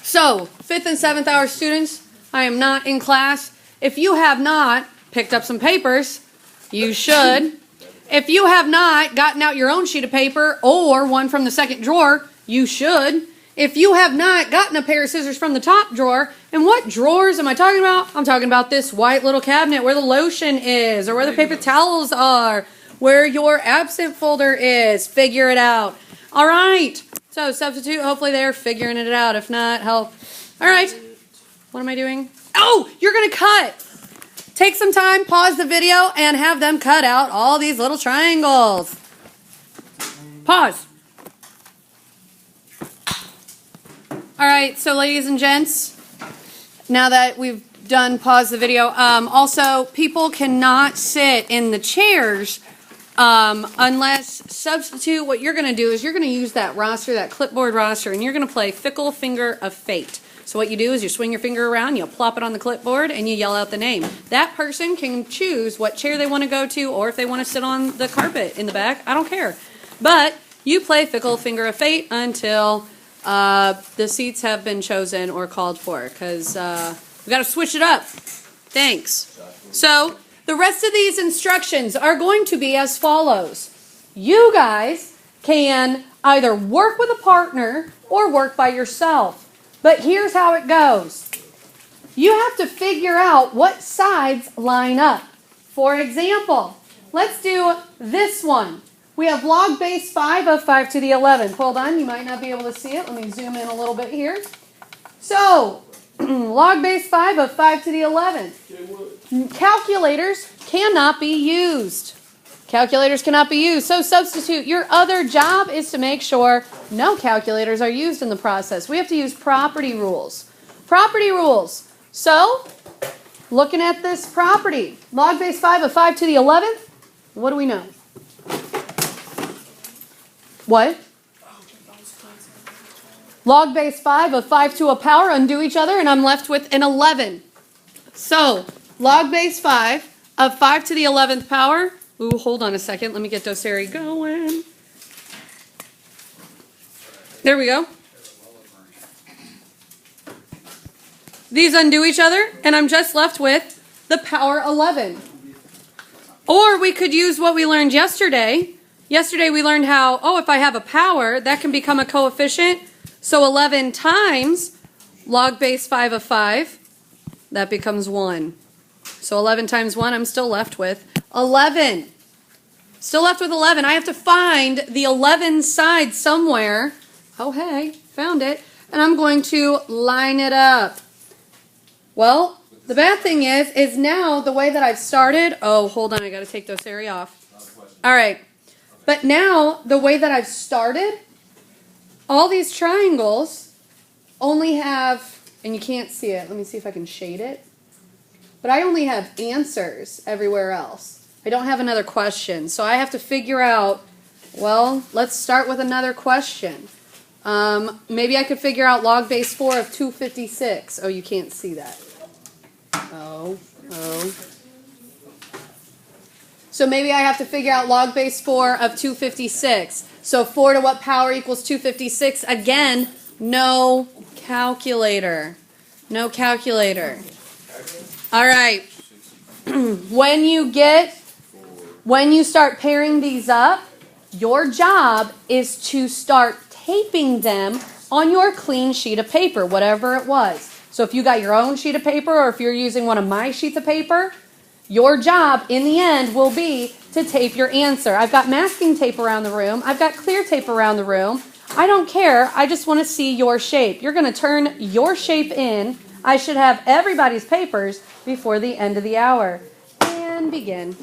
So, 5th and 7th hour students, I am not in class. If you have not picked up some papers, you should. If you have not gotten out your own sheet of paper or one from the second drawer, you should. If you have not gotten a pair of scissors from the top drawer, and what drawers am I talking about? I'm talking about this white little cabinet where the lotion is, or where the paper towels are, where your absent folder is. Figure it out. All right. So substitute, hopefully they're figuring it out. If not, help. All right. What am I doing? Oh, you're going to cut. Take some time, pause the video, and have them cut out all these little triangles. Pause. All right, so ladies and gents, now that we've done pause the video, also people cannot sit in the chairs unless substitute. What you're going to do is you're going to use that roster, that clipboard roster, and you're going to play Fickle Finger of Fate. So what you do is you swing your finger around, you plop it on the clipboard, and you yell out the name. That person can choose what chair they want to go to, or if they want to sit on the carpet in the back. I don't care. But you play Fickle Finger of Fate until the seats have been chosen or called for, because we got to switch it up. Thanks. So the rest of these instructions are going to be as follows. You guys can either work with a partner or work by yourself. But here's how it goes. You have to figure out what sides line up. For example, let's do this one. We have log base 5 of 5 to the 11th. Hold on, you might not be able to see it. Let me zoom in a little bit here. So, log base 5 of 5 to the 11th. Calculators cannot be used. Calculators cannot be used. So substitute. Your other job is to make sure no calculators are used in the process. We have to use property rules. Property rules. So, looking at this property, log base 5 of 5 to the 11th, what do we know? What? Log base 5 of 5 to a power undo each other, and I'm left with an 11. So, log base 5 of 5 to the 11th power. Ooh, hold on a second. Let me get Doceri going. There we go. These undo each other, and I'm just left with the power 11. Or we could use what we learned yesterday. Yesterday we learned how, if I have a power, that can become a coefficient. So 11 times log base 5 of 5, that becomes 1. So 11 times 1, I'm still left with 11. Still left with 11. I have to find the 11 side somewhere. Oh, hey, found it. And I'm going to line it up. Well, the bad thing is now the way that I've started. Oh, hold on. I got to take Doceri off. All right. But now the way that I've started, all these triangles only have, and you can't see it. Let me see if I can shade it. But I only have answers everywhere else. I don't have another question. So I have to figure out, well, let's start with another question. Maybe I could figure out log base 4 of 256. Oh, you can't see that. Oh. So maybe I have to figure out log base 4 of 256. So 4 to what power equals 256? Again, no calculator. No calculator. All right. When you start pairing these up, your job is to start taping them on your clean sheet of paper, whatever it was. So if you got your own sheet of paper or if you're using one of my sheets of paper, your job in the end will be to tape your answer. I've got masking tape around the room. I've got clear tape around the room. I don't care. I just want to see your shape. You're going to turn your shape in. I should have everybody's papers before the end of the hour. And begin.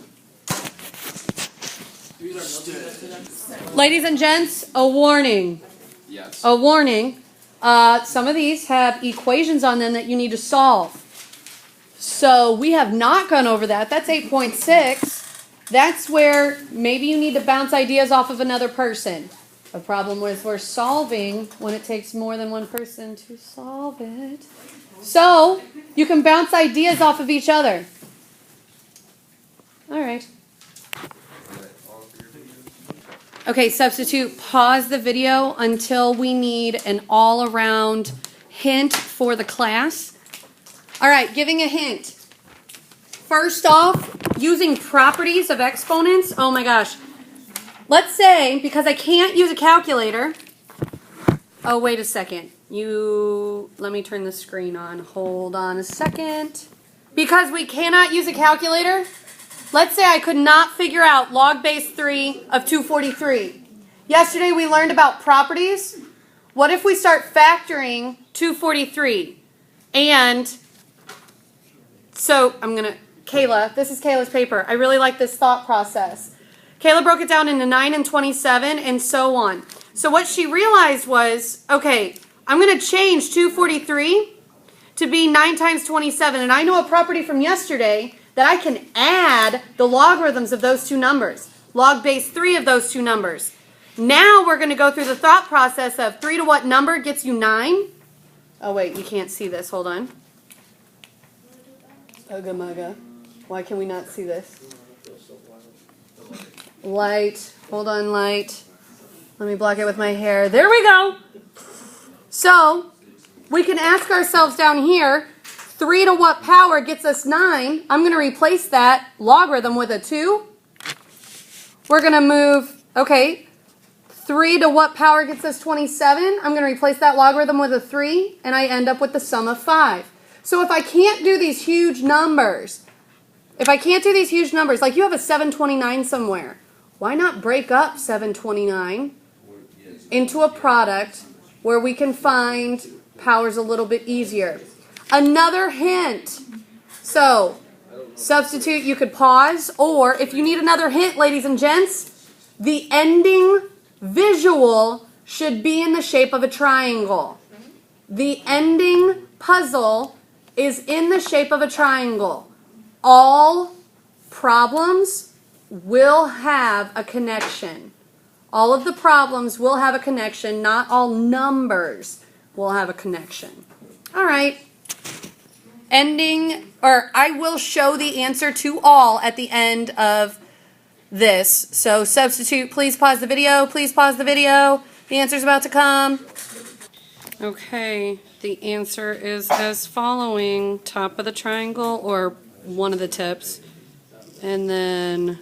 Ladies and gents, a warning. Yes. A warning. Some of these have equations on them that you need to solve. So we have not gone over that. That's 8.6. That's where maybe you need to bounce ideas off of another person. The problem is we're solving when it takes more than one person to solve it. So you can bounce ideas off of each other. All right. Okay, substitute. Pause the video until we need an all-around hint for the class. All right, giving a hint. First off, using properties of exponents. Oh my gosh. Let's say, because I can't use a calculator. Oh, wait a second. Let me turn the screen on. Hold on a second. Because we cannot use a calculator, let's say I could not figure out log base 3 of 243. Yesterday we learned about properties. What if we start factoring 243? And so Kayla, this is Kayla's paper. I really like this thought process. Kayla broke it down into 9 and 27 and so on. So what she realized was, okay, I'm going to change 243 to be 9 times 27. And I know a property from yesterday that I can add the logarithms of those two numbers. Log base 3 of those two numbers. Now we're going to go through the thought process of 3 to what number gets you 9? Oh wait, you can't see this. Hold on. Ugga mugga. Why can we not see this? Light. Hold on, light. Let me block it with my hair. There we go. So, we can ask ourselves down here, 3 to what power gets us 9? I'm going to replace that logarithm with a 2. We're going to move, okay, 3 to what power gets us 27? I'm going to replace that logarithm with a 3, and I end up with the sum of 5. So if I can't do these huge numbers, like you have a 729 somewhere, why not break up 729 into a product where we can find powers a little bit easier? Another hint. So, substitute, you could pause, or if you need another hint, ladies and gents, the ending visual should be in the shape of a triangle. The ending puzzle is in the shape of a triangle. All problems will have a connection. All of the problems will have a connection. Not all numbers will have a connection. All right. I will show the answer to all at the end of this. So substitute, please pause the video. Please pause the video. The answer's about to come. Okay, the answer is as following. Top of the triangle, or one of the tips. And then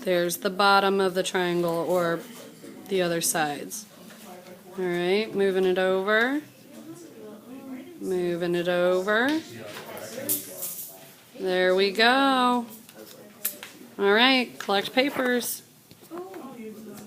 there's the bottom of the triangle, or the other sides. All right, moving it over. Moving it over. There we go. All right, collect papers.